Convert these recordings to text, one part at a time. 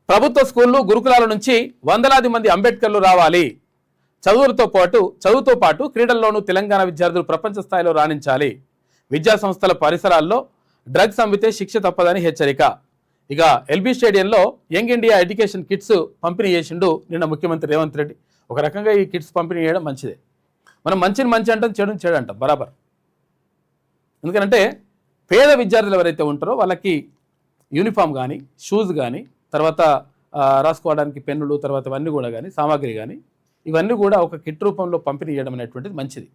ప్రభుత్వ స్కూళ్లు గురుకులాల నుంచి వందలాది మంది అంబేద్కర్లు రావాలి. చదువుతో పాటు క్రీడల్లోనూ తెలంగాణ విద్యార్థులు ప్రపంచ స్థాయిలో రాణించాలి. విద్యా సంస్థల పరిసరాల్లో డ్రగ్స్ అమ్మితే శిక్ష తప్పదని హెచ్చరిక. ఇక ఎల్బీ స్టేడియంలో యంగ్ ఇండియా ఎడ్యుకేషన్ కిట్స్ పంపిణీ చేసిండు నిన్న ముఖ్యమంత్రి రేవంత్ రెడ్డి. ఒక రకంగా ఈ కిట్స్ పంపిణీ చేయడం మంచిదే. మనం మంచిని మంచి అంటాం, చెడుని చెడు అంటాం బరాబర్. ఎందుకంటే పేద విద్యార్థులు ఎవరైతే ఉంటారో వాళ్ళకి యూనిఫామ్ కానీ, షూస్ కానీ, తర్వాత రాసుకోవడానికి పెన్నులు, తర్వాత ఇవన్నీ కూడా కానీ, సామాగ్రి కానీ, ఇవన్నీ కూడా ఒక కిట్ రూపంలో పంపిణీ చేయడం అనేటువంటిది మంచిది.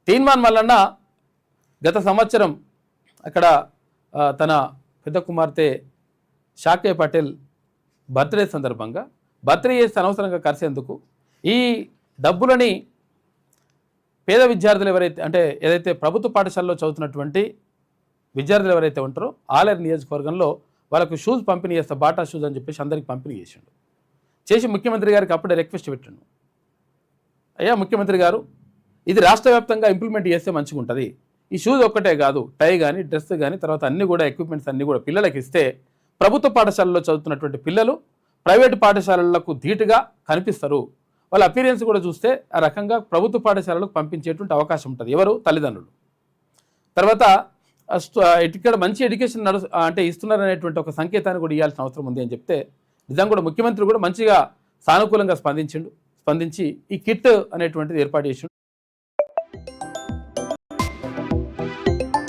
తీన్మాన్ మల్లన్న గత సంవత్సరం అక్కడ తన పెద్ద కుమార్తె షాకే పటేల్ బర్త్డే సందర్భంగా బర్త్డే చేస్తే అనవసరంగా ఖర్చేందుకు ఈ డబ్బులని పేద విద్యార్థులు ఎవరైతే అంటే ఏదైతే ప్రభుత్వ పాఠశాలలో చదువుతున్నటువంటి విద్యార్థులు ఎవరైతే ఉంటారో ఆలేరు నియోజకవర్గంలో వాళ్ళకు షూస్ పంపిణీ చేస్తా, బాటా షూస్ అని చెప్పేసి అందరికి పంపిణీ చేసిండు. చేసి ముఖ్యమంత్రి గారికి అప్పుడే రిక్వెస్ట్ పెట్టిండు, అయ్యా ముఖ్యమంత్రి గారు ఇది రాష్ట్ర వ్యాప్తంగా ఇంప్లిమెంట్ చేస్తే మంచిగా ఉంటుంది. ఈ షూస్ ఒక్కటే కాదు, టై కానీ, డ్రెస్ కానీ, తర్వాత అన్నీ కూడా ఎక్విప్మెంట్స్ అన్నీ కూడా పిల్లలకి ఇస్తే ప్రభుత్వ పాఠశాలలో చదువుతున్నటువంటి పిల్లలు ప్రైవేటు పాఠశాలలకు ధీటుగా కనిపిస్తారు. వాళ్ళ అపీరియన్స్ కూడా చూస్తే ఆ రకంగా ప్రభుత్వ పాఠశాలలకు పంపించేటువంటి అవకాశం ఉంటుంది. ఎవరు? తల్లిదండ్రులు. తర్వాత ఇక్కడ మంచి ఎడ్యుకేషన్ అంటే ఇస్తున్నారనేటువంటి ఒక సంకేతాన్ని కూడా ఇవ్వాల్సిన అవసరం ఉంది అని చెప్తే నిజంగా కూడా ముఖ్యమంత్రి కూడా మంచిగా సానుకూలంగా స్పందించి ఈ కిట్ అనేటువంటిది ఏర్పాటు చేసిండు.